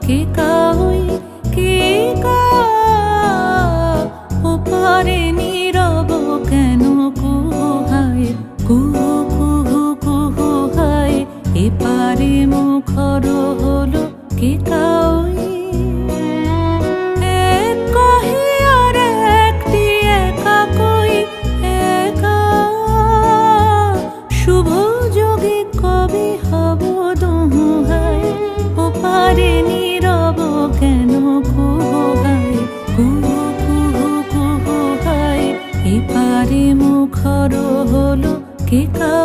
কে কাউই কে কা ওপারে নীরব কেন কুহায় কুহু কুহু কুহু হায় এপারে মুখর হলো কে কাউই এক কহে আর একটি একা কই একা শুভ যোগে কবি হব দোহায় ওপারে নীরব কেন কুহায় কুহু কুহু কুহু হায় এপারে মুখর হলো কে কাউই।